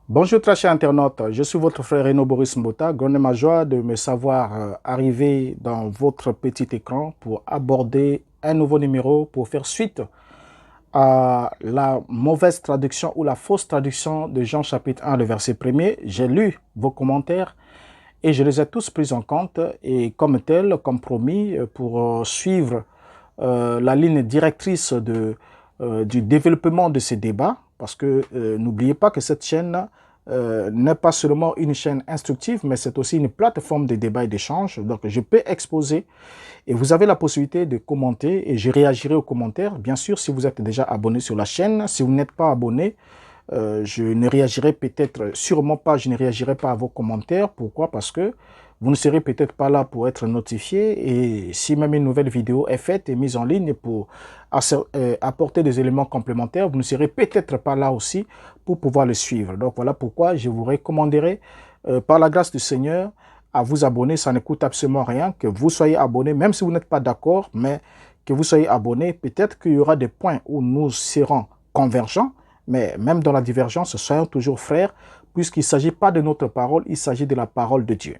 Bonjour très chers internautes, je suis votre frère Renaud Boris Mbota. Grande est ma joie de me savoir arriver dans votre petit écran pour aborder un nouveau numéro pour faire suite à la mauvaise traduction ou la fausse traduction de Jean chapitre 1, le verset 1er. J'ai lu vos commentaires et je les ai tous pris en compte et comme tel, comme promis, pour suivre la ligne directrice du développement de ces débats, parce que n'oubliez pas que cette chaîne n'est pas seulement une chaîne instructive, mais c'est aussi une plateforme de débat et d'échange. Donc je peux exposer et vous avez la possibilité de commenter et je réagirai aux commentaires. Bien sûr, si vous êtes déjà abonné sur la chaîne, si vous n'êtes pas abonné, je ne réagirai peut-être, sûrement pas, je ne réagirai pas à vos commentaires. Pourquoi? Parce que vous ne serez peut-être pas là pour être notifié et si même une nouvelle vidéo est faite et mise en ligne pour apporter des éléments complémentaires, vous ne serez peut-être pas là aussi pour pouvoir le suivre. Donc voilà pourquoi je vous recommanderai par la grâce du Seigneur à vous abonner. Ça ne coûte absolument rien que vous soyez abonné, même si vous n'êtes pas d'accord, mais que vous soyez abonné. Peut-être qu'il y aura des points où nous serons convergents, mais même dans la divergence, soyons toujours frères, puisqu'il ne s'agit pas de notre parole, il s'agit de la parole de Dieu.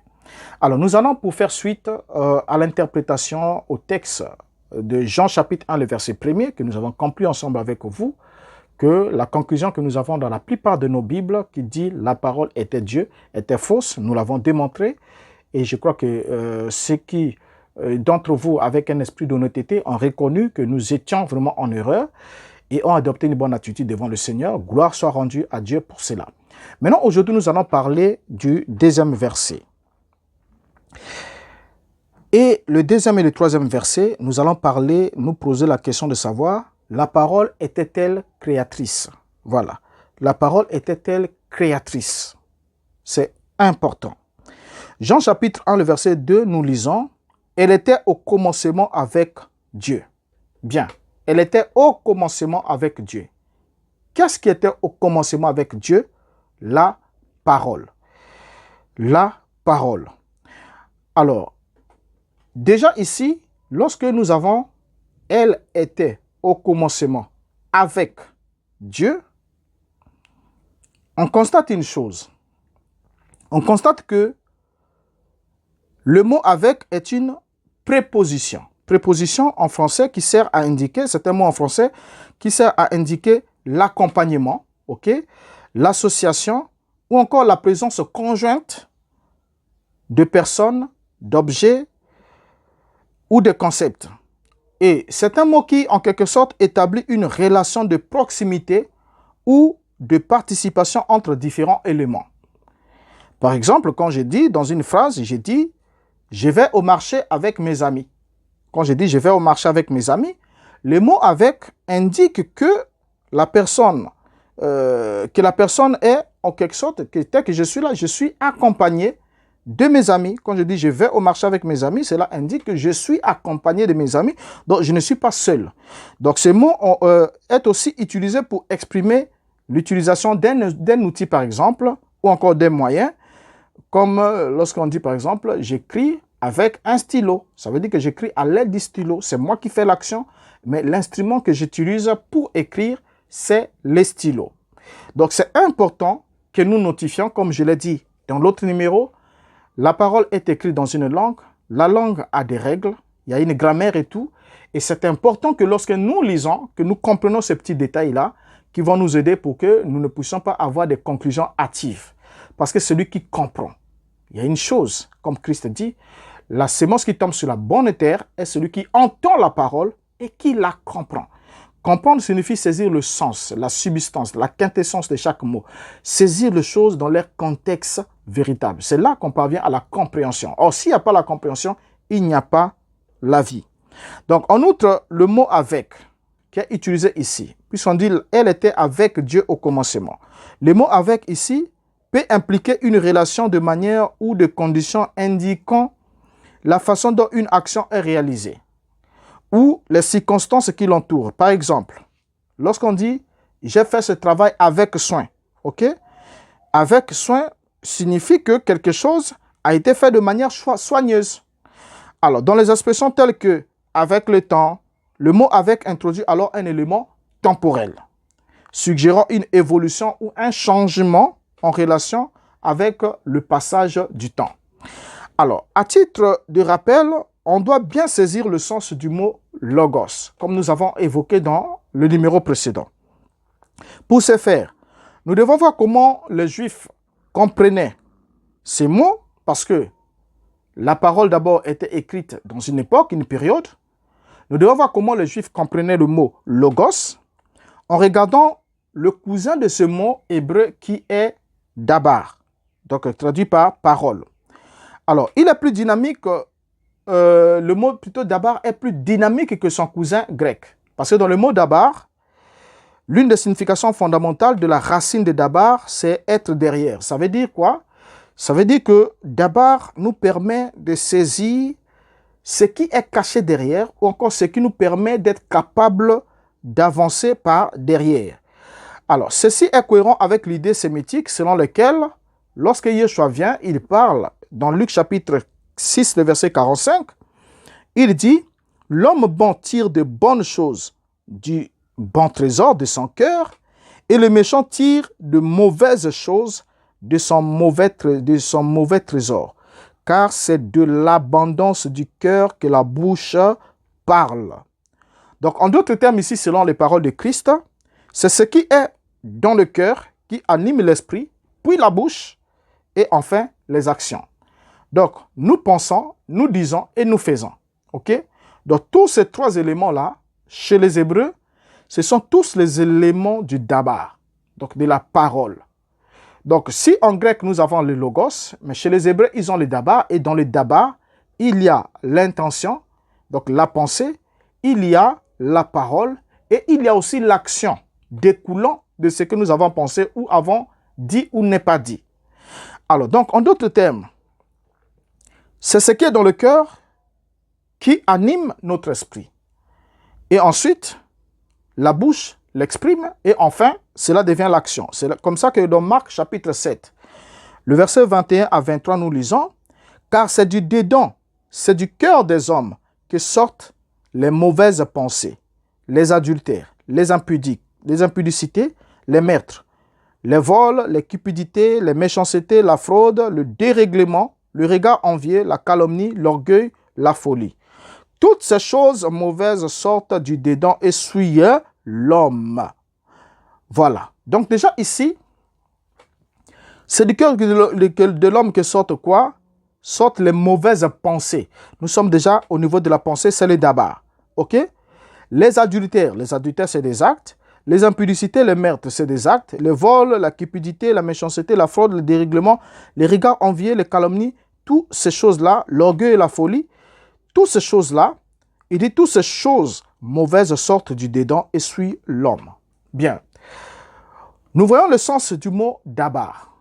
Alors, nous allons pour faire suite à l'interprétation au texte de Jean chapitre 1, le verset 1er, que nous avons compris ensemble avec vous, que la conclusion que nous avons dans la plupart de nos Bibles, qui dit la parole était Dieu, était fausse, nous l'avons démontré, et je crois que ceux qui, d'entre vous, avec un esprit d'honnêteté, ont reconnu que nous étions vraiment en erreur, et ont adopté une bonne attitude devant le Seigneur. Gloire soit rendue à Dieu pour cela. Maintenant, aujourd'hui, nous allons parler du deuxième verset. Et le deuxième et le troisième verset, nous allons parler, nous poser la question de savoir, la parole était-elle créatrice? Voilà. La parole était-elle créatrice? C'est important. Jean chapitre 1, le verset 2, nous lisons, elle était au commencement avec Dieu. Bien. Elle était au commencement avec Dieu. Qu'est-ce qui était au commencement avec Dieu? La parole. La parole. Alors, déjà ici, lorsque nous avons « elle était au commencement avec Dieu », on constate une chose. On constate que le mot « avec » est une préposition. Préposition en français qui sert à indiquer, c'est un mot en français qui sert à indiquer l'accompagnement, l'association ou encore la présence conjointe de personnes, d'objets ou de concepts. Et c'est un mot qui, en quelque sorte, établit une relation de proximité ou de participation entre différents éléments. Par exemple, quand je dis dans une phrase, j'ai dit « je vais au marché avec mes amis ». Quand je dis « je vais au marché avec mes amis », le mot « avec » indique que la personne est, en quelque sorte, que tel que je suis là, je suis accompagné de mes amis. Quand je dis « je vais au marché avec mes amis », cela indique que je suis accompagné de mes amis, donc je ne suis pas seul. Donc ce mot est aussi utilisé pour exprimer l'utilisation d'un outil, par exemple, ou encore d'un moyen, comme lorsqu'on dit, par exemple, j'écris avec un stylo. Ça veut dire que j'écris à l'aide du stylo. C'est moi qui fais l'action, mais l'instrument que j'utilise pour écrire, c'est le stylo. Donc, c'est important que nous notifions, comme je l'ai dit dans l'autre numéro, la parole est écrite dans une langue. La langue a des règles, il y a une grammaire et tout. Et c'est important que lorsque nous lisons, que nous comprenons ces petits détails-là, qui vont nous aider pour que nous ne puissions pas avoir des conclusions hâtives. Parce que celui qui comprend, il y a une chose, comme Christ dit, la sémence qui tombe sur la bonne terre est celui qui entend la parole et qui la comprend. Comprendre signifie saisir le sens, la substance, la quintessence de chaque mot. Saisir les choses dans leur contexte véritable. C'est là qu'on parvient à la compréhension. Or, s'il n'y a pas la compréhension, il n'y a pas la vie. Donc, en outre, le mot « avec » qui est utilisé ici, puisqu'on dit « elle était avec Dieu au commencement ». Le mot « avec » ici peut impliquer une relation de manière ou de conditions indiquant la façon dont une action est réalisée ou les circonstances qui l'entourent. Par exemple, lorsqu'on dit « j'ai fait ce travail avec soin », avec soin signifie que quelque chose a été fait de manière soigneuse. Alors, dans les expressions telles que « avec le temps », le mot « avec » introduit alors un élément temporel, suggérant une évolution ou un changement en relation avec le passage du temps. Alors, à titre de rappel, on doit bien saisir le sens du mot logos, comme nous avons évoqué dans le numéro précédent. Pour ce faire, nous devons voir comment les Juifs comprenaient ces mots, parce que la parole d'abord était écrite dans une époque, une période. Nous devons voir comment les Juifs comprenaient le mot logos en regardant le cousin de ce mot hébreu qui est dabar, donc traduit par parole. Alors, il est plus dynamique, le mot plutôt dabar est plus dynamique que son cousin grec. Parce que dans le mot dabar, l'une des significations fondamentales de la racine de dabar, c'est être derrière. Ça veut dire quoi? Ça veut dire que dabar nous permet de saisir ce qui est caché derrière, ou encore ce qui nous permet d'être capable d'avancer par derrière. Alors, ceci est cohérent avec l'idée sémitique selon laquelle, lorsque Yeshua vient, il parle dans Luc chapitre 6, le verset 45, il dit « L'homme bon tire de bonnes choses du bon trésor de son cœur, et le méchant tire de mauvaises choses de son mauvais trésor. Car c'est de l'abondance du cœur que la bouche parle. » Donc, en d'autres termes, ici, selon les paroles de Christ, c'est ce qui est dans le cœur qui anime l'esprit, puis la bouche, et enfin les actions. Donc, nous pensons, nous disons et nous faisons. OK? Donc, tous ces trois éléments-là, chez les Hébreux, ce sont tous les éléments du dabar, donc de la parole. Donc, si en grec, nous avons le logos, mais chez les Hébreux, ils ont le dabar, et dans le dabar, il y a l'intention, donc la pensée, il y a la parole, et il y a aussi l'action découlant de ce que nous avons pensé ou avons dit ou n'est pas dit. Alors, donc, en d'autres termes, c'est ce qui est dans le cœur qui anime notre esprit. Et ensuite, la bouche l'exprime et enfin, cela devient l'action. C'est comme ça que dans Marc chapitre 7, le verset 21 à 23, nous lisons « Car c'est du dedans, c'est du cœur des hommes que sortent les mauvaises pensées, les adultères, les impudicités, les meurtres, les vols, les cupidités, les méchancetés, la fraude, le dérèglement, le regard envieux, la calomnie, l'orgueil, la folie. Toutes ces choses mauvaises sortent du dedans et souillent l'homme. » Voilà. Donc déjà ici, c'est du cœur de l'homme que sortent quoi? Sortent les mauvaises pensées. Nous sommes déjà au niveau de la pensée, c'est le dabar. OK? Les adultères c'est des actes. Les impudicités, les meurtres, c'est des actes. Les vols, la cupidité, la méchanceté, la fraude, le dérèglement, les regards envieux, les calomnies, toutes ces choses-là, l'orgueil et la folie, toutes ces choses-là, il dit toutes ces choses mauvaises sortent du dedans et suivent l'homme. Bien. Nous voyons le sens du mot dabar.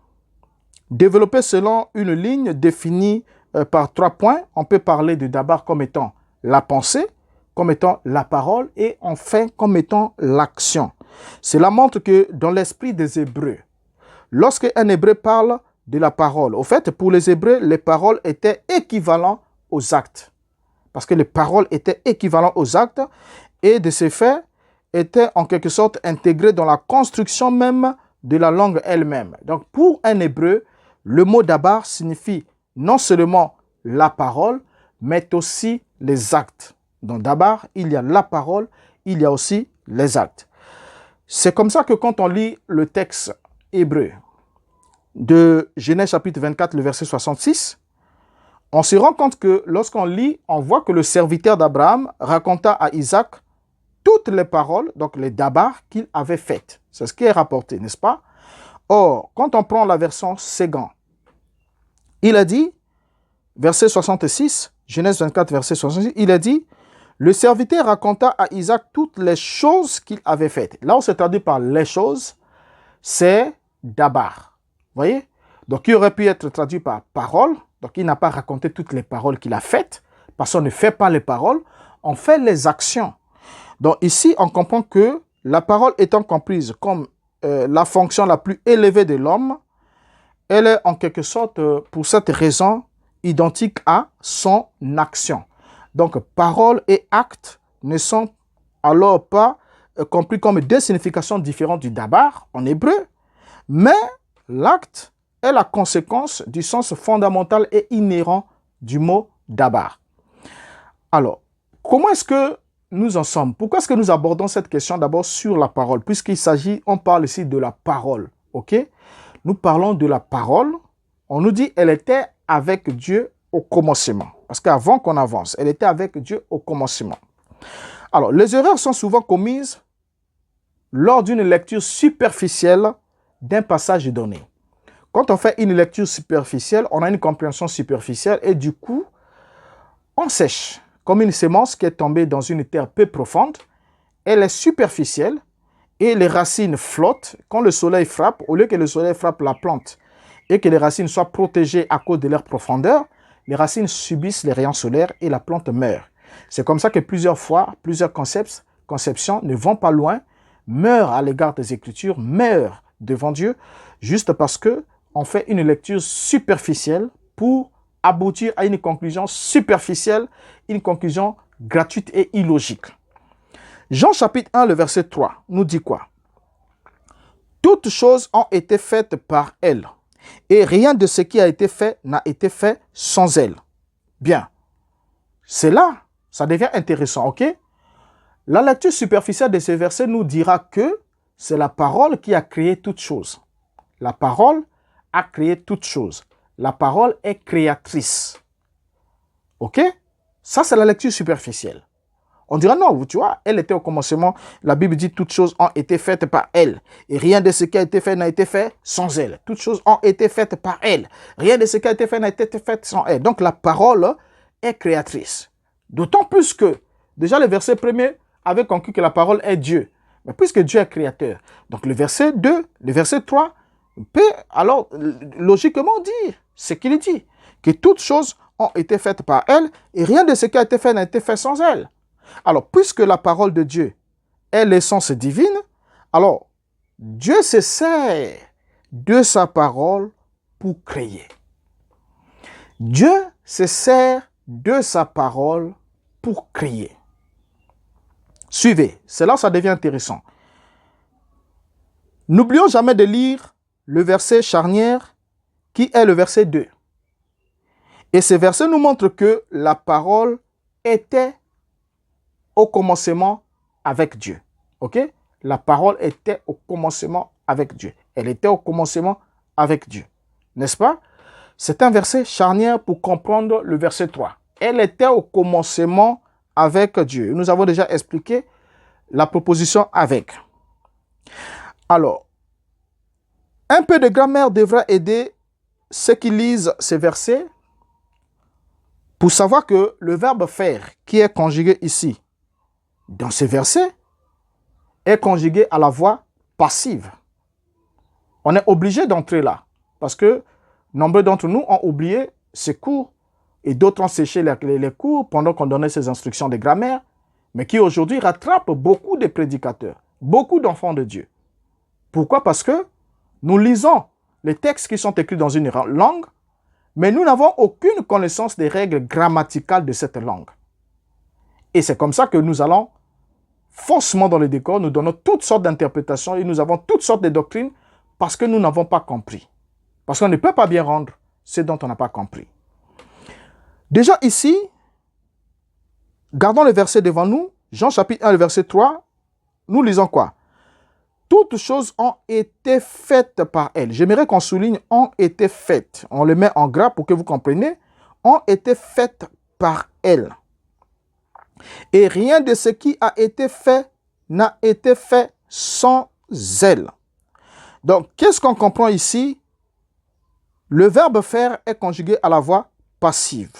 Développé selon une ligne définie par 3 points, on peut parler de dabar comme étant la pensée, comme étant la parole et enfin comme étant l'action. Cela montre que dans l'esprit des Hébreux, lorsque un Hébreu parle de la parole, au fait, pour les Hébreux, les paroles étaient équivalentes aux actes. Parce que les paroles étaient équivalentes aux actes et de ce fait, étaient en quelque sorte intégrées dans la construction même de la langue elle-même. Donc, pour un Hébreu, le mot dabar signifie non seulement la parole, mais aussi les actes. Dans dabar, il y a la parole, il y a aussi les actes. C'est comme ça que quand on lit le texte hébreu de Genèse chapitre 24, le verset 66, on se rend compte que lorsqu'on lit, on voit que le serviteur d'Abraham raconta à Isaac toutes les paroles, donc les dabar qu'il avait faites. C'est ce qui est rapporté, n'est-ce pas? Or, quand on prend la version Ségan, il a dit, verset 66, Genèse 24, verset 66, il a dit, le serviteur raconta à Isaac toutes les choses qu'il avait faites. Là, on se traduit par les choses, c'est dabar. Vous voyez? Donc, il aurait pu être traduit par parole. Donc, il n'a pas raconté toutes les paroles qu'il a faites, parce qu'on ne fait pas les paroles, on fait les actions. Donc, ici, on comprend que la parole étant comprise comme la fonction la plus élevée de l'homme, elle est en quelque sorte, pour cette raison, identique à son action. Donc, parole et acte ne sont alors pas compris comme deux significations différentes du dabar en hébreu, mais L'acte est la conséquence du sens fondamental et inhérent du mot dabar. Alors, comment est-ce que nous en sommes? Pourquoi est-ce que nous abordons cette question d'abord sur la parole? Puisqu'il s'agit, on parle ici de la parole, ok? Nous parlons de la parole. On nous dit elle était avec Dieu au commencement. Parce qu'avant qu'on avance, elle était avec Dieu au commencement. Alors, les erreurs sont souvent commises lors d'une lecture superficielle d'un passage donné. Quand on fait une lecture superficielle, on a une compréhension superficielle et du coup, on sèche. Comme une sémence qui est tombée dans une terre peu profonde, elle est superficielle et les racines flottent. Quand le soleil frappe, au lieu que le soleil frappe la plante et que les racines soient protégées à cause de leur profondeur, les racines subissent les rayons solaires et la plante meurt. C'est comme ça que plusieurs fois, plusieurs conceptions ne vont pas loin, meurent à l'égard des Écritures, meurent devant Dieu, juste parce qu'on fait une lecture superficielle pour aboutir à une conclusion superficielle, une conclusion gratuite et illogique. Jean chapitre 1, le verset 3, nous dit quoi? Toutes choses ont été faites par elle, et rien de ce qui a été fait n'a été fait sans elle. Bien, c'est là, ça devient intéressant, ok? La lecture superficielle de ce verset nous dira que c'est la parole qui a créé toutes choses. La parole a créé toutes choses. La parole est créatrice. Ok? Ça, c'est la lecture superficielle. On dira non, tu vois, elle était au commencement. La Bible dit toutes choses ont été faites par elle. Et rien de ce qui a été fait n'a été fait sans elle. Toutes choses ont été faites par elle. Rien de ce qui a été fait n'a été fait sans elle. Donc la parole est créatrice. D'autant plus que, déjà le verset premier avait conclu que la parole est Dieu. Mais puisque Dieu est créateur, donc le verset 2, le verset 3, peut alors logiquement dire ce qu'il dit, que toutes choses ont été faites par elle et rien de ce qui a été fait n'a été fait sans elle. Alors, puisque la parole de Dieu est l'essence divine, alors Dieu se sert de sa parole pour créer. Dieu se sert de sa parole pour créer. Suivez, c'est là où ça devient intéressant. N'oublions jamais de lire le verset charnière qui est le verset 2. Et ce verset nous montre que la parole était au commencement avec Dieu. Ok? La parole était au commencement avec Dieu. Elle était au commencement avec Dieu. N'est-ce pas? C'est un verset charnière pour comprendre le verset 3. Elle était au commencement avec Dieu. Nous avons déjà expliqué la proposition avec. Alors, un peu de grammaire devra aider ceux qui lisent ces versets pour savoir que le verbe faire qui est conjugué ici dans ces versets est conjugué à la voix passive. On est obligé d'entrer là parce que nombreux d'entre nous ont oublié ces cours et d'autres ont séché les cours pendant qu'on donnait ces instructions de grammaire, mais qui aujourd'hui rattrapent beaucoup de prédicateurs, beaucoup d'enfants de Dieu. Pourquoi? Parce que nous lisons les textes qui sont écrits dans une langue, mais nous n'avons aucune connaissance des règles grammaticales de cette langue. Et c'est comme ça que nous allons faussement dans le décor, nous donnons toutes sortes d'interprétations et nous avons toutes sortes de doctrines parce que nous n'avons pas compris. Parce qu'on ne peut pas bien rendre ce dont on n'a pas compris. Déjà ici, gardons le verset devant nous, Jean chapitre 1, le verset 3, nous lisons quoi? Toutes choses ont été faites par elle. J'aimerais qu'on souligne ont été faites. On le met en gras pour que vous compreniez. Ont été faites par elle. Et rien de ce qui a été fait n'a été fait sans elle. Donc, qu'est-ce qu'on comprend ici? Le verbe faire est conjugué à la voix passive.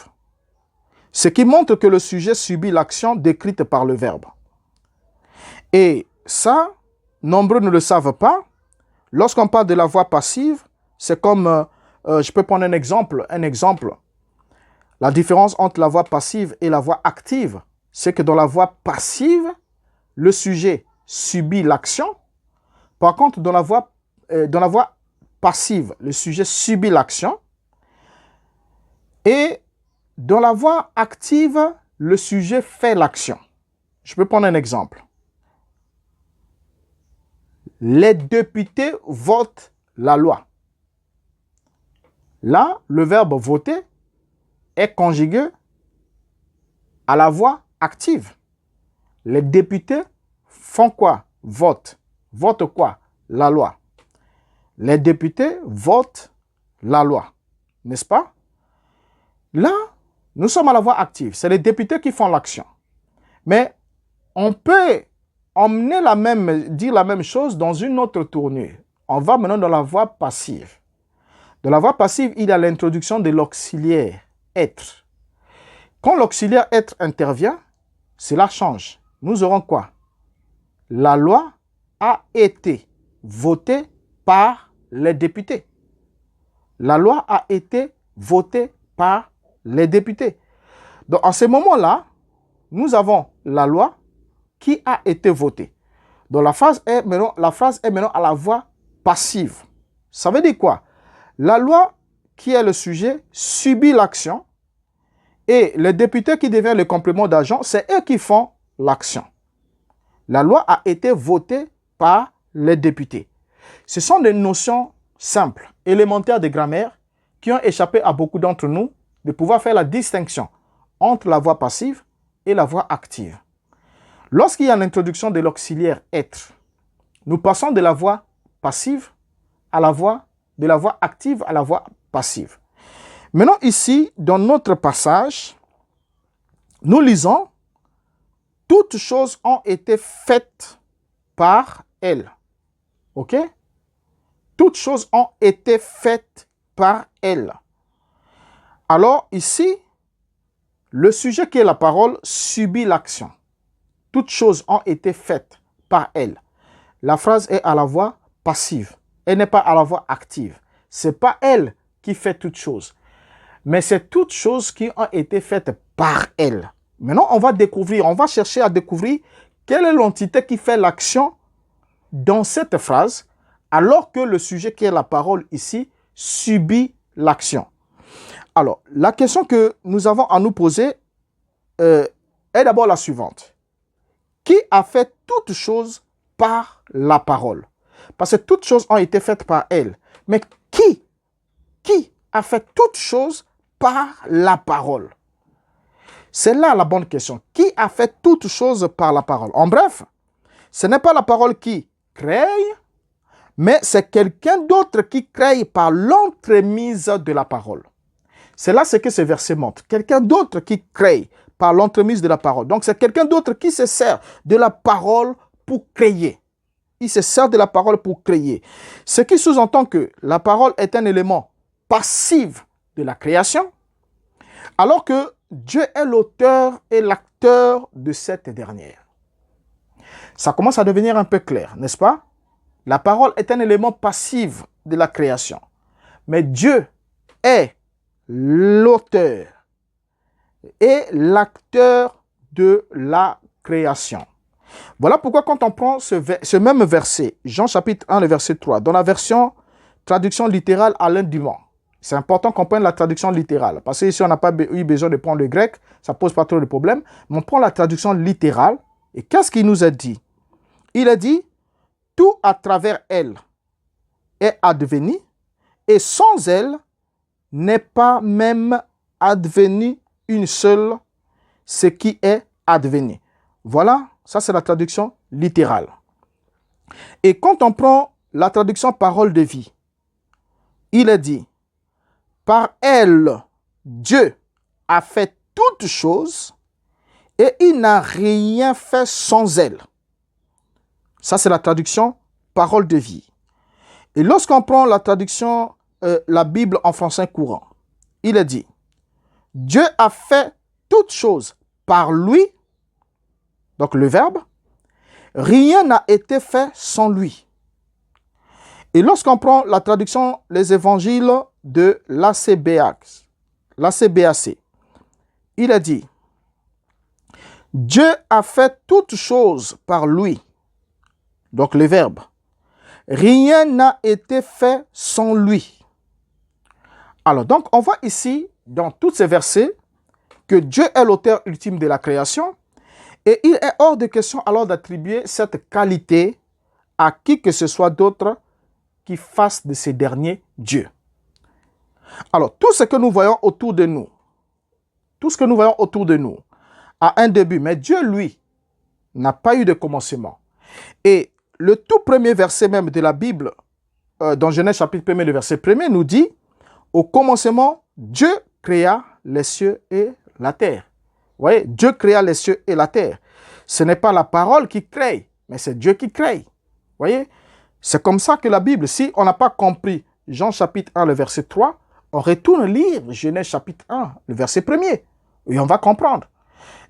Ce qui montre que le sujet subit l'action décrite par le verbe. Et ça, nombreux ne le savent pas. Lorsqu'on parle de la voix passive, c'est comme, je peux prendre un exemple. La différence entre la voix passive et la voix active, c'est que dans la voix passive, le sujet subit l'action. Par contre, dans la voix passive, le sujet subit l'action. Et dans la voix active, le sujet fait l'action. Je peux prendre un exemple. Les députés votent la loi. Là, le verbe voter est conjugué à la voix active. Les députés font quoi? Votent. Votent quoi? La loi. Les députés votent la loi. N'est-ce pas? Là, nous sommes à la voix active. C'est les députés qui font l'action. Mais on peut dire la même chose dans une autre tournure. On va maintenant dans la voix passive. Dans la voix passive, il y a l'introduction de l'auxiliaire être. Quand l'auxiliaire être intervient, cela change. Nous aurons quoi? La loi a été votée par les députés. La loi a été votée par les députés. Donc, en ce moment-là, nous avons la loi qui a été votée. Donc, la phrase est maintenant à la voix passive. Ça veut dire quoi? La loi qui est le sujet subit l'action et les députés qui deviennent le complément d'agent, c'est eux qui font l'action. La loi a été votée par les députés. Ce sont des notions simples, élémentaires de grammaire qui ont échappé à beaucoup d'entre nous de pouvoir faire la distinction entre la voix passive et la voix active. Lorsqu'il y a l'introduction de l'auxiliaire être, nous passons de la voix passive à de la voix active à la voix passive. Maintenant ici, dans notre passage, nous lisons « Toutes choses ont été faites par elle ». OK? Toutes choses ont été faites par elle. Alors ici, le sujet qui est la parole subit l'action. Toutes choses ont été faites par elle. La phrase est à la voix passive. Elle n'est pas à la voix active. Ce n'est pas elle qui fait toutes choses. Mais c'est toutes choses qui ont été faites par elle. Maintenant, on va chercher à découvrir quelle est l'entité qui fait l'action dans cette phrase, alors que le sujet qui est la parole ici subit l'action. Alors, la question que nous avons à nous poser est d'abord la suivante. Qui a fait toutes choses par la parole? Parce que toutes choses ont été faites par elle. Mais qui a fait toutes choses par la parole? C'est là la bonne question. Qui a fait toutes choses par la parole? En bref, ce n'est pas la parole qui crée, mais c'est quelqu'un d'autre qui crée par l'entremise de la parole. C'est là ce que ce verset montre. Quelqu'un d'autre qui crée par l'entremise de la parole. Donc, c'est quelqu'un d'autre qui se sert de la parole pour créer. Il se sert de la parole pour créer. Ce qui sous-entend que la parole est un élément passif de la création, alors que Dieu est l'auteur et l'acteur de cette dernière. Ça commence à devenir un peu clair, n'est-ce pas? La parole est un élément passif de la création. Mais Dieu est l'auteur et l'acteur de la création. Voilà pourquoi quand on prend ce même verset, Jean chapitre 1, le verset 3, dans la version traduction littérale Alain Dumont, c'est important qu'on prenne la traduction littérale, parce que ici on n'a pas eu besoin de prendre le grec, ça ne pose pas trop de problème, mais on prend la traduction littérale, et qu'est-ce qu'il nous a dit? Il a dit, tout à travers elle est advenu, et sans elle n'est pas même advenu une seule, ce qui est advenu. Voilà, ça c'est la traduction littérale. Et quand on prend la traduction parole de vie, il est dit, par elle, Dieu a fait toutes choses et il n'a rien fait sans elle. Ça c'est la traduction parole de vie. Et lorsqu'on prend la traduction, la Bible en français courant, il est dit, Dieu a fait toutes choses par lui, donc le verbe, rien n'a été fait sans lui. Et lorsqu'on prend la traduction, les évangiles de l'ACBAC, il a dit, Dieu a fait toutes choses par lui, donc le verbe, rien n'a été fait sans lui. Alors donc on voit ici, dans tous ces versets, que Dieu est l'auteur ultime de la création, et il est hors de question alors d'attribuer cette qualité à qui que ce soit d'autre qui fasse de ces derniers Dieu. Alors, tout ce que nous voyons autour de nous, tout ce que nous voyons autour de nous a un début, mais Dieu, lui, n'a pas eu de commencement. Et le tout premier verset même de la Bible, dans Genèse chapitre 1, le verset 1 nous dit, au commencement, Dieu créa les cieux et la terre. Vous voyez, Dieu créa les cieux et la terre. Ce n'est pas la parole qui crée, mais c'est Dieu qui crée. Vous voyez, c'est comme ça que la Bible, si on n'a pas compris Jean chapitre 1, le verset 3, on retourne lire Genèse chapitre 1, le verset 1er, et on va comprendre.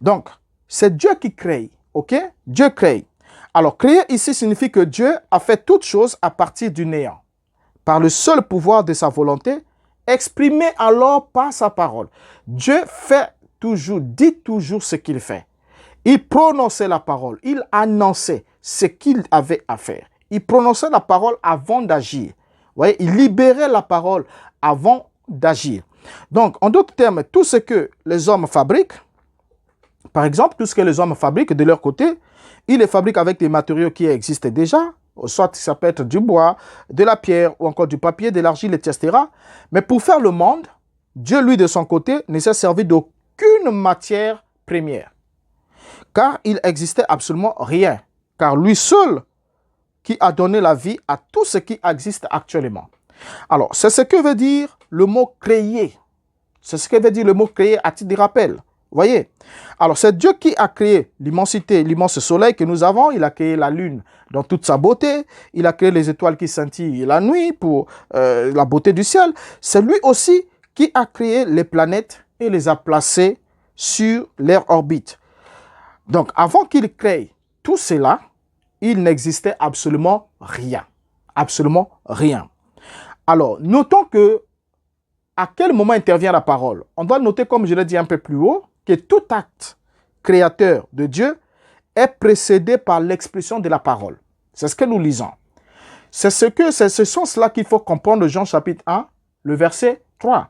Donc, c'est Dieu qui crée, ok? Dieu crée. Alors, créer ici signifie que Dieu a fait toutes choses à partir du néant, par le seul pouvoir de sa volonté, exprimé alors par sa parole. Dieu fait toujours, dit toujours ce qu'il fait. Il prononçait la parole, il annonçait ce qu'il avait à faire. Il prononçait la parole avant d'agir. Vous voyez, il libérait la parole avant d'agir. Donc, en d'autres termes, tout ce que les hommes fabriquent, par exemple, tout ce que les hommes fabriquent de leur côté, ils les fabriquent avec des matériaux qui existent déjà, soit ça peut être du bois, de la pierre ou encore du papier, de l'argile, etc. Mais pour faire le monde, Dieu, lui, de son côté, ne s'est servi d'aucune matière première. Car il n'existait absolument rien. Car lui seul qui a donné la vie à tout ce qui existe actuellement. Alors, c'est ce que veut dire le mot créer. C'est ce que veut dire le mot créer à titre de rappel. Vous voyez? Alors, c'est Dieu qui a créé l'immensité, l'immense soleil que nous avons. Il a créé la lune dans toute sa beauté. Il a créé les étoiles qui scintillent la nuit pour la beauté du ciel. C'est lui aussi qui a créé les planètes et les a placées sur leur orbite. Donc, avant qu'il crée tout cela, il n'existait absolument rien. Absolument rien. Alors, notons que à quel moment intervient la parole? On doit noter, comme je l'ai dit un peu plus haut, que tout acte créateur de Dieu est précédé par l'expression de la parole. C'est ce que nous lisons. C'est ce sens-là qu'il faut comprendre Jean chapitre 1, le verset 3.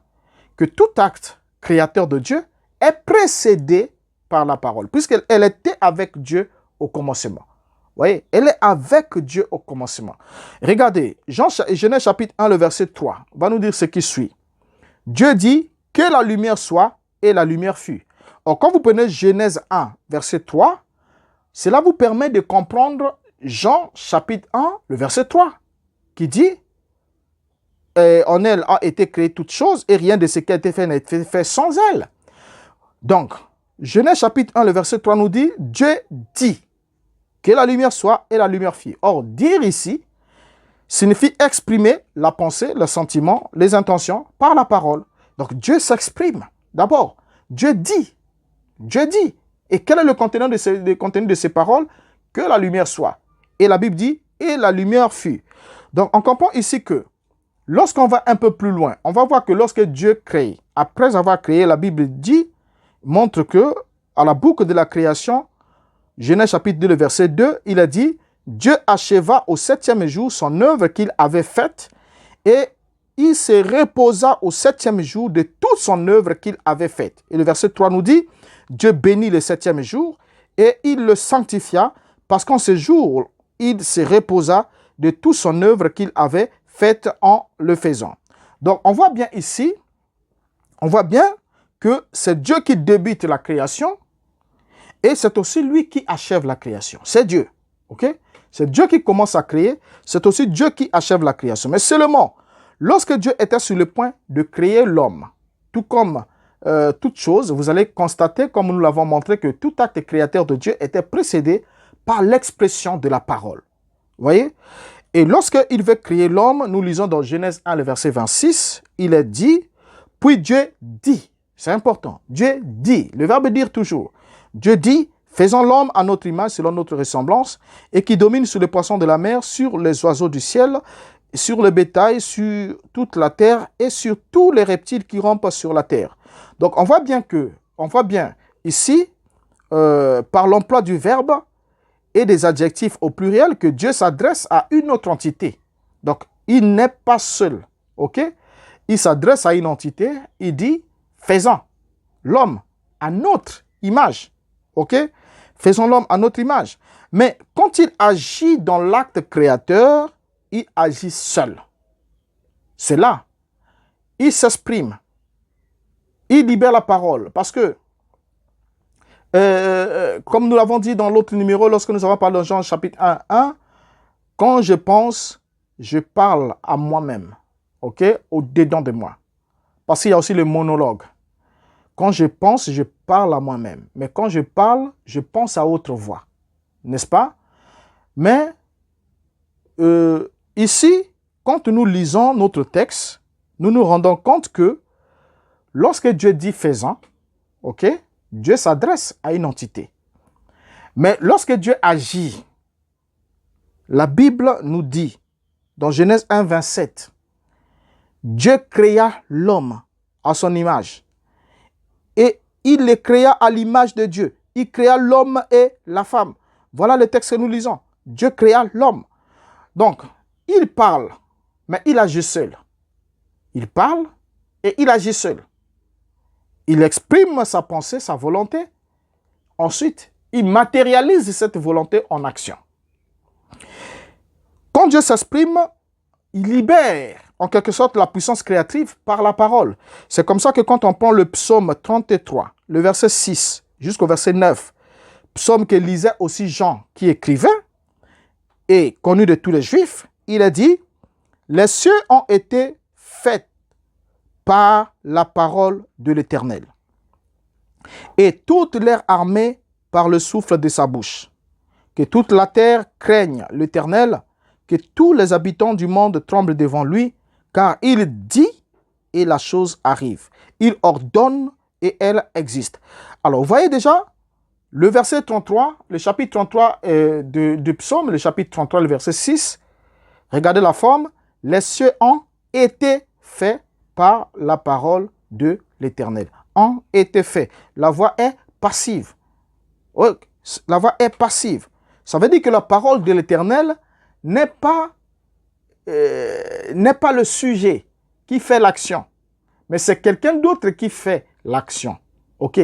Que tout acte créateur de Dieu est précédé par la parole, puisqu'elle était avec Dieu au commencement. Vous voyez, elle est avec Dieu au commencement. Regardez, Genèse chapitre 1, le verset 3, va nous dire ce qui suit. Dieu dit que la lumière soit et la lumière fut. Or, quand vous prenez Genèse 1, verset 3, cela vous permet de comprendre Jean chapitre 1, le verset 3, qui dit en elle a été créée toute chose et rien de ce qui a été fait n'a été fait sans elle. Donc, Genèse chapitre 1, le verset 3 nous dit, Dieu dit que la lumière soit et la lumière fut. Or, dire ici signifie exprimer la pensée, le sentiment, les intentions par la parole. Donc, Dieu s'exprime. D'abord, Dieu dit. Dieu dit. Et quel est le contenu de ces paroles? Que la lumière soit. Et la Bible dit, et la lumière fut. Donc, on comprend ici que lorsqu'on va un peu plus loin, on va voir que lorsque Dieu crée, après avoir créé, la Bible dit, montre que, à la boucle de la création, Genèse chapitre 2, le verset 2, il a dit, Dieu acheva au 7e jour son œuvre qu'il avait faite et il se reposa au 7e jour de toute son œuvre qu'il avait faite. Et le verset 3 nous dit, Dieu bénit le 7e jour et il le sanctifia parce qu'en ce jour, il se reposa de toute son œuvre qu'il avait faite en le faisant. Donc, on voit bien ici, on voit bien que c'est Dieu qui débute la création et c'est aussi lui qui achève la création. C'est Dieu, ok? C'est Dieu qui commence à créer, c'est aussi Dieu qui achève la création. Mais seulement, lorsque Dieu était sur le point de créer l'homme, tout comme toute chose, vous allez constater, comme nous l'avons montré, que tout acte créateur de Dieu était précédé par l'expression de la parole. Vous voyez? Et lorsqu'il veut créer l'homme, nous lisons dans Genèse 1, le verset 26, il est dit, puis Dieu dit, c'est important, Dieu dit, le verbe dire toujours, Dieu dit, faisons l'homme à notre image, selon notre ressemblance, et qui domine sur les poissons de la mer, sur les oiseaux du ciel, sur le bétail, sur toute la terre, et sur tous les reptiles qui rampent sur la terre. Donc, on voit bien ici, par l'emploi du verbe et des adjectifs au pluriel, que Dieu s'adresse à une autre entité. Donc, il n'est pas seul, ok? Il s'adresse à une entité, il dit, faisons l'homme à notre image, ok? Faisons l'homme à notre image. Mais quand il agit dans l'acte créateur, il agit seul. C'est là. il s'exprime, il libère la parole. Parce que, comme nous l'avons dit dans l'autre numéro, lorsque nous avons parlé de Jean chapitre 1, quand je pense, je parle à moi-même, ok, au-dedans de moi. Parce qu'il y a aussi le monologue. Quand je pense, je parle à moi-même. Mais quand je parle, je pense à autre voix. N'est-ce pas? Mais ici, quand nous lisons notre texte, nous nous rendons compte que lorsque Dieu dit faisant, ok, Dieu s'adresse à une entité. Mais lorsque Dieu agit, la Bible nous dit, dans Genèse 1, 27, Dieu créa l'homme à son image. Et il les créa à l'image de Dieu. Il créa l'homme et la femme. Voilà le texte que nous lisons. Dieu créa l'homme. Donc, il parle, mais il agit seul. Il parle et il agit seul. Il exprime sa pensée, sa volonté. Ensuite, il matérialise cette volonté en action. Quand Dieu s'exprime, il libère en quelque sorte la puissance créative par la parole. C'est comme ça que quand on prend le psaume 33, le verset 6 jusqu'au verset 9, psaume que lisait aussi Jean qui écrivait et connu de tous les Juifs, il a dit « Les cieux ont été faits par la parole de l'Éternel et toute leur armée par le souffle de sa bouche. Que toute la terre craigne l'Éternel, que tous les habitants du monde tremblent devant lui, car il dit et la chose arrive. Il ordonne et elle existe. » Alors, vous voyez déjà, le verset 33, le chapitre 33 du psaume, le chapitre 33, le verset 6, regardez la forme, les cieux ont été faits par la parole de l'Éternel. Ont été faits. La voix est passive. La voix est passive. Ça veut dire que la parole de l'Éternel n'est pas le sujet qui fait l'action, mais c'est quelqu'un d'autre qui fait l'action. Ok?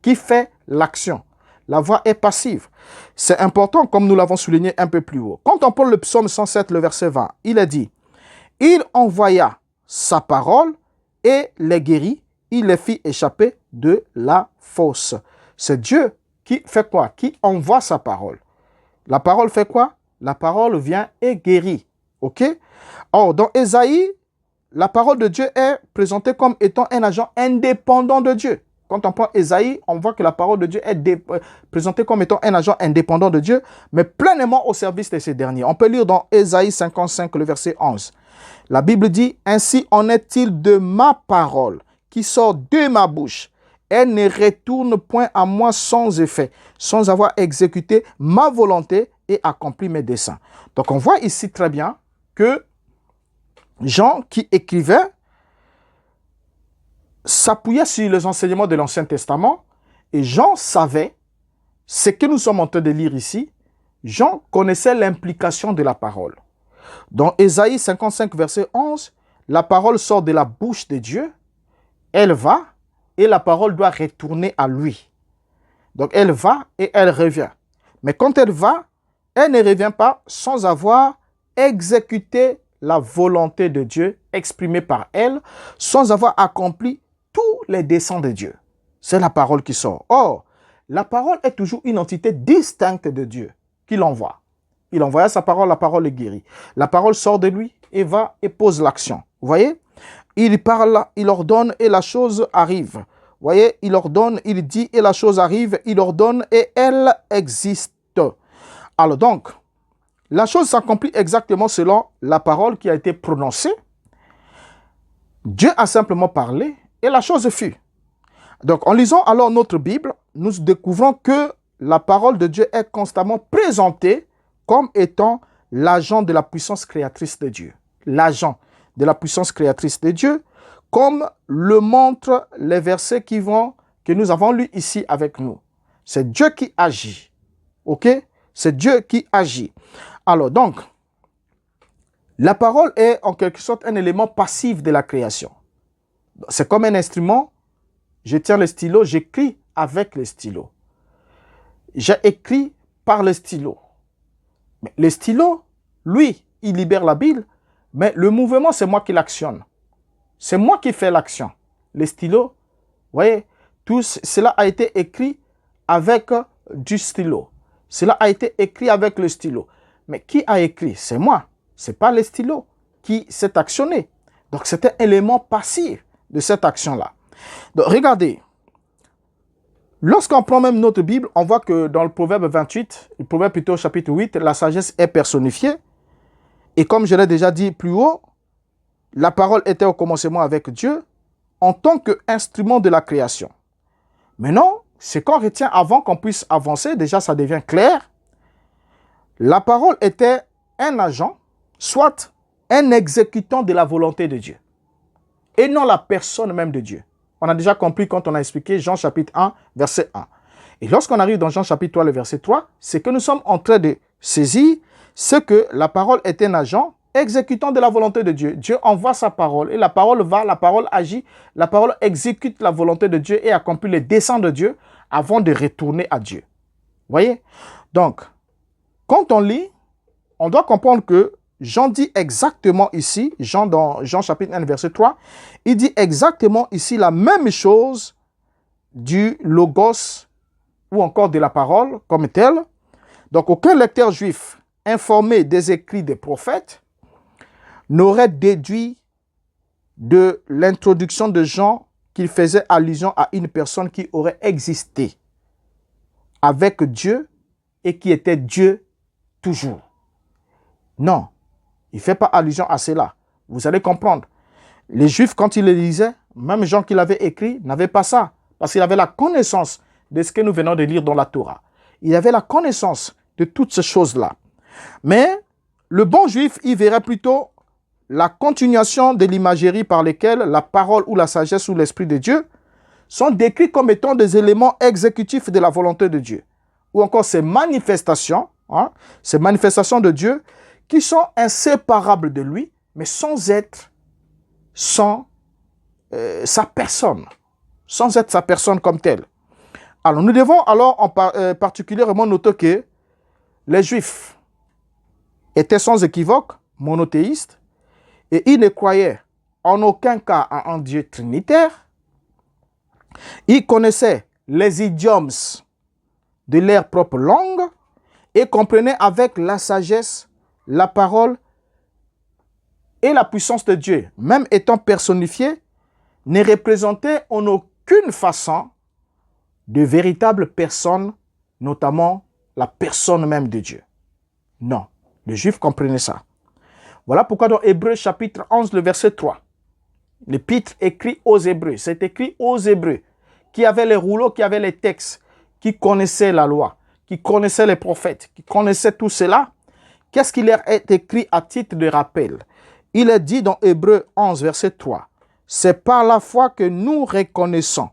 Qui fait l'action. La voix est passive. C'est important, comme nous l'avons souligné un peu plus haut. Quand on prend le psaume 107, le verset 20, il est dit « Il envoya sa parole et les guérit, il les fit échapper de la fosse. » C'est Dieu qui fait quoi? Qui envoie sa parole. La parole fait quoi? La parole vient et guérit. Ok? Or, dans Ésaïe, la parole de Dieu est présentée comme étant un agent indépendant de Dieu. Quand on prend Ésaïe, on voit que la parole de Dieu est présentée comme étant un agent indépendant de Dieu, mais pleinement au service de ces derniers. On peut lire dans Ésaïe 55, le verset 11. La Bible dit « Ainsi en est-il de ma parole qui sort de ma bouche. Elle ne retourne point à moi sans effet, sans avoir exécuté ma volonté et accompli mes desseins. » Donc on voit ici très bien que Jean qui écrivait s'appuyait sur les enseignements de l'Ancien Testament et Jean savait ce que nous sommes en train de lire ici. Jean connaissait l'implication de la parole. Dans Ésaïe 55, verset 11, la parole sort de la bouche de Dieu, elle va et la parole doit retourner à lui. Donc elle va et elle revient. Mais quand elle va, elle ne revient pas sans avoir exécuté la volonté de Dieu exprimée par elle, sans avoir accompli tous les desseins de Dieu. C'est la parole qui sort. Or, la parole est toujours une entité distincte de Dieu qui l'envoie. Il envoya sa parole, la parole est guérie. La parole sort de lui et va et pose l'action. Vous voyez? Il parle, il ordonne et la chose arrive. Vous voyez? Il ordonne, il dit et la chose arrive. Il ordonne et elle existe. Alors donc, la chose s'accomplit exactement selon la parole qui a été prononcée. Dieu a simplement parlé et la chose fut. Donc, en lisant alors notre Bible, nous découvrons que la parole de Dieu est constamment présentée comme étant l'agent de la puissance créatrice de Dieu. L'agent de la puissance créatrice de Dieu, comme le montrent les versets que nous avons lus ici avec nous. C'est Dieu qui agit. Ok? C'est Dieu qui agit. Alors donc, la parole est en quelque sorte un élément passif de la création. C'est comme un instrument. Je tiens le stylo, j'écris avec le stylo. J'ai écrit par le stylo. Mais le stylo, lui, il libère la Bible, mais le mouvement, c'est moi qui l'actionne. C'est moi qui fais l'action. Les stylos, vous voyez, tout cela a été écrit avec du stylo. Cela a été écrit avec le stylo. Mais qui a écrit? C'est moi. Ce n'est pas le stylo qui s'est actionné. Donc, c'est un élément passif de cette action-là. Donc, regardez. Lorsqu'on prend même notre Bible, on voit que dans le Proverbe 28, le Proverbe plutôt chapitre 8, la sagesse est personnifiée. Et comme je l'ai déjà dit plus haut, la parole était au commencement avec Dieu en tant qu'instrument de la création. Maintenant, ce qu'on retient avant qu'on puisse avancer, déjà ça devient clair. La parole était un agent, soit un exécutant de la volonté de Dieu, et non la personne même de Dieu. On a déjà compris quand on a expliqué Jean chapitre 1, verset 1. Et lorsqu'on arrive dans Jean chapitre 3, le verset 3, c'est que nous sommes en train de saisir ce que la parole est un agent exécutant de la volonté de Dieu. Dieu envoie sa parole et la parole va, la parole agit, la parole exécute la volonté de Dieu et accomplit les desseins de Dieu avant de retourner à Dieu. Vous voyez? Donc, quand on lit, on doit comprendre que Jean dit exactement ici, Jean dans Jean chapitre 1, verset 3, il dit exactement ici la même chose du logos ou encore de la parole comme telle. Donc, aucun lecteur juif informé des écrits des prophètes n'aurait déduit de l'introduction de Jean qu'il faisait allusion à une personne qui aurait existé avec Dieu et qui était Dieu toujours. Non, il ne fait pas allusion à cela. Vous allez comprendre. Les Juifs, quand ils le lisaient, même Jean qui l'avait écrit, n'avait pas ça. Parce qu'il avait la connaissance de ce que nous venons de lire dans la Torah. Il avait la connaissance de toutes ces choses-là. Mais le bon Juif, il verrait plutôt la continuation de l'imagerie par lesquelles la parole ou la sagesse ou l'Esprit de Dieu sont décrits comme étant des éléments exécutifs de la volonté de Dieu. Ou encore ces manifestations de Dieu qui sont inséparables de lui, mais sans être sa personne, sans être sa personne comme telle. Alors, nous devons alors particulièrement noter que les Juifs étaient sans équivoque monothéistes et ils ne croyaient en aucun cas à un Dieu trinitaire. Ils connaissaient les idiomes de leur propre langue et comprenaient avec la sagesse la parole et la puissance de Dieu, même étant personnifiés, ne représentaient en aucune façon de véritables personnes, notamment la personne même de Dieu. Non, les Juifs comprenaient ça. Voilà pourquoi dans Hébreux chapitre 11, le verset 3, l'épître écrit aux Hébreux, c'est écrit aux Hébreux, qui avaient les rouleaux, qui avaient les textes, qui connaissaient la loi, qui connaissaient les prophètes, qui connaissaient tout cela. Qu'est-ce qui leur est écrit à titre de rappel? Il est dit dans Hébreux 11, verset 3, « C'est par la foi que nous reconnaissons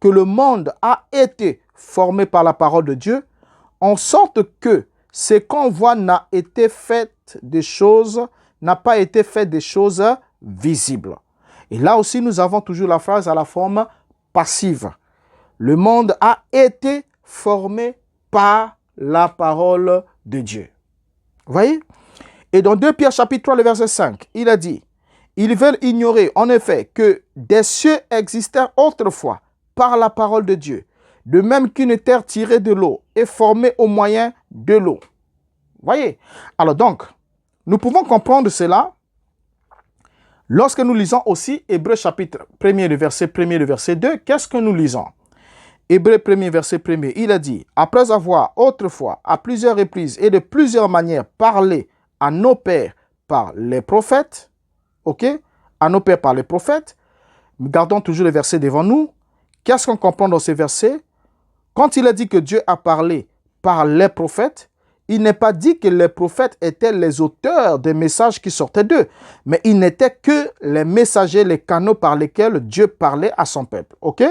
que le monde a été formé par la parole de Dieu, en sorte que ce qu'on voit n'a pas été fait des choses visibles. » Et là aussi, nous avons toujours la phrase à la forme passive. Le monde a été formé par la parole de Dieu. Vous voyez? Et dans 2 Pierre chapitre 3, le verset 5, il a dit, « Ils veulent ignorer en effet que des cieux existèrent autrefois par la parole de Dieu, de même qu'une terre tirée de l'eau est formée au moyen de l'eau. » Vous voyez? Alors donc, nous pouvons comprendre cela lorsque nous lisons aussi Hébreux chapitre 1, le verset 2. Qu'est-ce que nous lisons? Hébreux 1, verset 1, il a dit, « Après avoir autrefois, à plusieurs reprises et de plusieurs manières parlé à nos pères par les prophètes, ok, à nos pères par les prophètes, gardons toujours le verset devant nous. Qu'est-ce qu'on comprend dans ces versets? Quand il a dit que Dieu a parlé par les prophètes, il n'est pas dit que les prophètes étaient les auteurs des messages qui sortaient d'eux, mais ils n'étaient que les messagers, les canaux par lesquels Dieu parlait à son peuple, ok?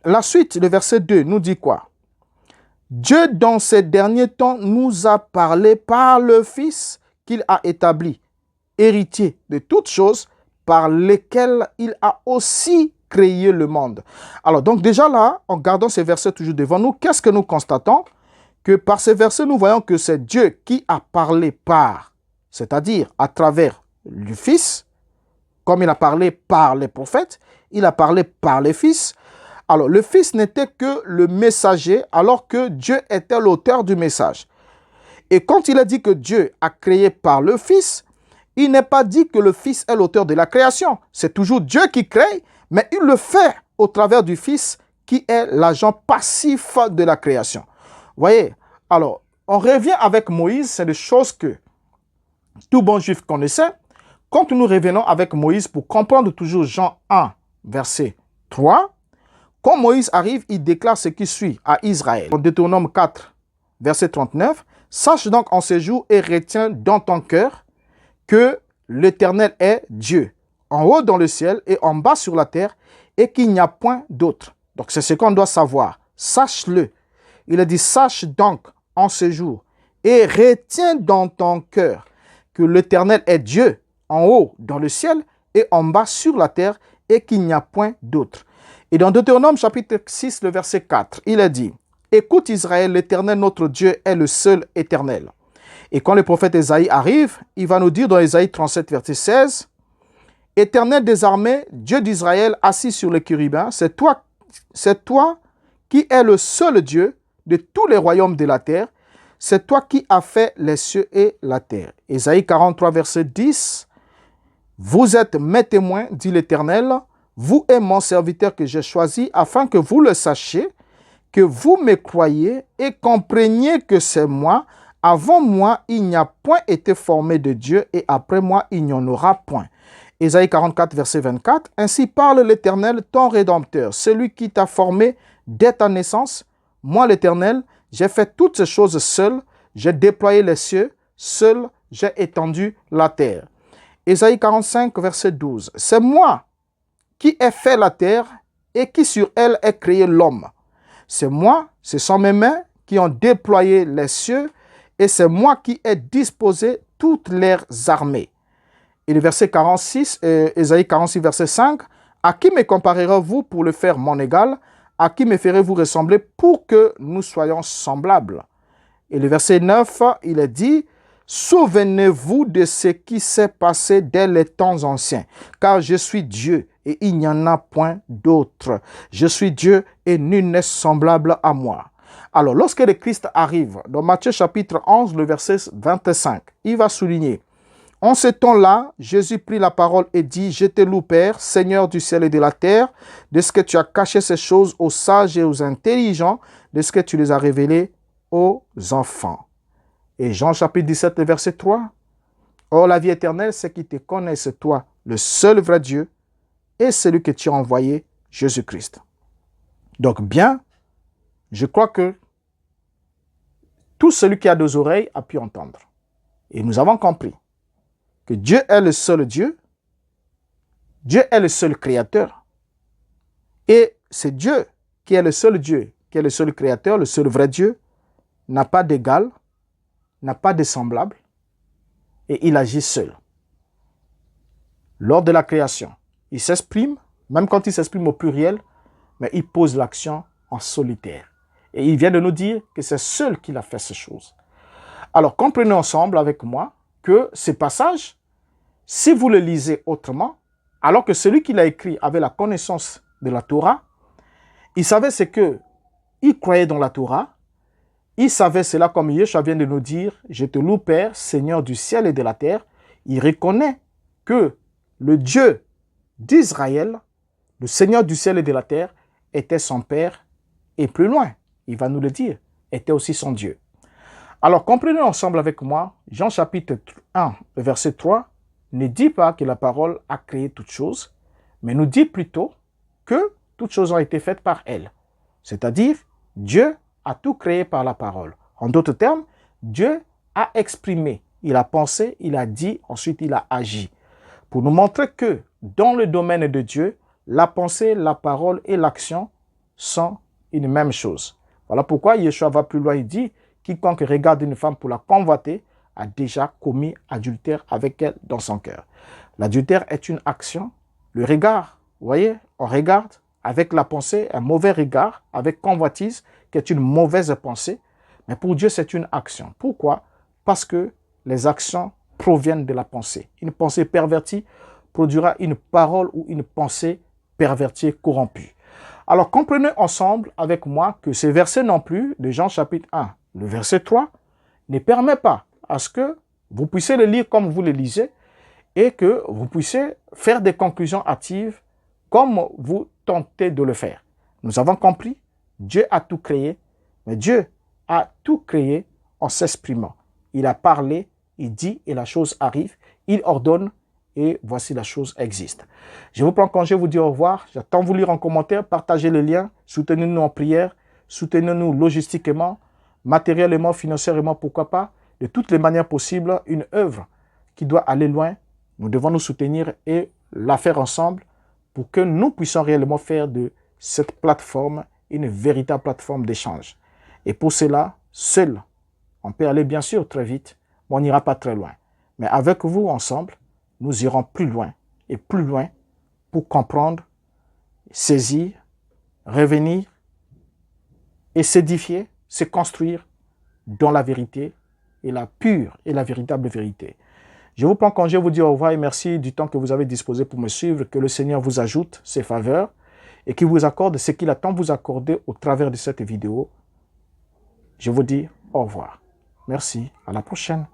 La suite, le verset 2 nous dit quoi? Dieu, dans ces derniers temps, nous a parlé par le Fils qu'il a établi, héritier de toutes choses, par lesquelles il a aussi créé le monde. Alors, donc déjà là, en gardant ces versets toujours devant nous, qu'est-ce que nous constatons? Que par ces versets, nous voyons que c'est Dieu qui a parlé par, c'est-à-dire à travers le Fils, Comme il a parlé par les prophètes, il a parlé par les fils. Alors, le Fils n'était que le messager, alors que Dieu était l'auteur du message. Et quand il a dit que Dieu a créé par le Fils, il n'est pas dit que le Fils est l'auteur de la création. C'est toujours Dieu qui crée, mais il le fait au travers du Fils, qui est l'agent passif de la création. Vous voyez? Alors, on revient avec Moïse, c'est des choses que tout bon juif connaissait. Quand nous revenons avec Moïse pour comprendre toujours Jean 1, verset 3, quand Moïse arrive, il déclare ce qui suit à Israël. En Deutéronome 4, verset 39, « Sache donc en ce jour et retiens dans ton cœur que l'Éternel est Dieu, en haut dans le ciel et en bas sur la terre, et qu'il n'y a point d'autre. » Donc c'est ce qu'on doit savoir. Sache-le. Il a dit, sache donc en ce jour et retiens dans ton cœur que l'Éternel est Dieu, en haut dans le ciel et en bas sur la terre, et qu'il n'y a point d'autre. Et dans Deutéronome chapitre 6, le verset 4, il a dit, « Écoute Israël, l'Éternel notre Dieu est le seul éternel. » Et quand le prophète Ésaïe arrive, il va nous dire dans Ésaïe 37, verset 16, « Éternel des armées, Dieu d'Israël, assis sur le chérubin, c'est toi qui es le seul Dieu de tous les royaumes de la terre. C'est toi qui as fait les cieux et la terre. » Ésaïe 43, verset 10, « Vous êtes mes témoins, dit l'Éternel, vous et mon serviteur que j'ai choisi, afin que vous le sachiez, que vous me croyez et compreniez que c'est moi. Avant moi, il n'y a point été formé de Dieu, et après moi, il n'y en aura point. » Ésaïe 44, verset 24, « Ainsi parle l'Éternel, ton Rédempteur, celui qui t'a formé dès ta naissance. Moi, l'Éternel, j'ai fait toutes ces choses seul, j'ai déployé les cieux, seul j'ai étendu la terre. » Ésaïe 45, verset 12, « C'est moi qui ai fait la terre et qui sur elle ai créé l'homme. C'est moi, ce sont mes mains qui ont déployé les cieux, et c'est moi qui ai disposé toutes leurs armées. » Et le verset 46, Ésaïe 46, verset 5, « À qui me comparerez-vous pour le faire mon égal? À qui me ferez-vous ressembler pour que nous soyons semblables? » Et le verset 9, il est dit, « Souvenez-vous de ce qui s'est passé dès les temps anciens, car je suis Dieu et il n'y en a point d'autre. Je suis Dieu et nul n'est semblable à moi. » Alors, lorsque le Christ arrive, dans Matthieu chapitre 11, le verset 25, il va souligner, « En ce temps-là, Jésus prit la parole et dit, « Je te loue, Père, Seigneur du ciel et de la terre, de ce que tu as caché ces choses aux sages et aux intelligents, de ce que tu les as révélées aux enfants. » Et Jean chapitre 17, verset 3, « Or la vie éternelle, c'est qu'ils te connaissent, toi, le seul vrai Dieu, et celui que tu as envoyé, Jésus-Christ. » Donc bien, je crois que tout celui qui a deux oreilles a pu entendre. Et nous avons compris que Dieu est le seul Dieu, Dieu est le seul créateur, et c'est Dieu qui est le seul Dieu, qui est le seul créateur, le seul vrai Dieu, n'a pas d'égal, n'a pas de semblable, et il agit seul. Lors de la création, il s'exprime, même quand il s'exprime au pluriel, mais il pose l'action en solitaire. Et il vient de nous dire que c'est seul qu'il a fait ces choses. Alors, comprenez ensemble avec moi que ces passages, si vous le lisez autrement, alors que celui qui l'a écrit avait la connaissance de la Torah, il savait ce que il croyait dans la Torah, il savait cela comme Yeshua vient de nous dire, « Je te loue, Père, Seigneur du ciel et de la terre. » Il reconnaît que le Dieu d'Israël, le Seigneur du ciel et de la terre, était son Père, et plus loin, il va nous le dire, était aussi son Dieu. Alors, comprenez ensemble avec moi, Jean chapitre 1, verset 3, ne dit pas que la parole a créé toutes choses, mais nous dit plutôt que toutes choses ont été faites par elle. C'est-à-dire, Dieu a tout créé par la parole. En d'autres termes, Dieu a exprimé, il a pensé, il a dit, ensuite il a agi. Pour nous montrer que dans le domaine de Dieu, la pensée, la parole et l'action sont une même chose. Voilà pourquoi Yeshua va plus loin, il dit, « Quiconque regarde une femme pour la convoiter a déjà commis adultère avec elle dans son cœur. » L'adultère est une action, le regard, vous voyez, on regarde avec la pensée, un mauvais regard, avec convoitise, qui est une mauvaise pensée, mais pour Dieu c'est une action. Pourquoi? Parce que les actions proviennent de la pensée. Une pensée pervertie produira une parole ou une pensée pervertie, corrompue. Alors, comprenez ensemble avec moi que ces versets non plus, de Jean chapitre 1, le verset 3, ne permet pas à ce que vous puissiez le lire comme vous le lisez et que vous puissiez faire des conclusions hâtives comme vous tentez de le faire. Nous avons compris, Dieu a tout créé, mais Dieu a tout créé en s'exprimant. Il a parlé, il dit et la chose arrive, il ordonne et voici la chose existe. Je vous prends congé, vous dire au revoir. J'attends vous lire en commentaire, partagez le lien, soutenez-nous en prière, soutenez-nous logistiquement, matériellement, financièrement, pourquoi pas, de toutes les manières possibles, une œuvre qui doit aller loin. Nous devons nous soutenir et la faire ensemble pour que nous puissions réellement faire de cette plateforme une véritable plateforme d'échange. Et pour cela, seul, on peut aller bien sûr très vite, mais on n'ira pas très loin. Mais avec vous, ensemble, nous irons plus loin et plus loin pour comprendre, saisir, revenir et s'édifier, se construire dans la vérité et la pure et la véritable vérité. Je vous prends congé, vous dire au revoir et merci du temps que vous avez disposé pour me suivre. Que le Seigneur vous ajoute ses faveurs et qu'il vous accorde ce qu'il attend vous accorder au travers de cette vidéo. Je vous dis au revoir. Merci, à la prochaine.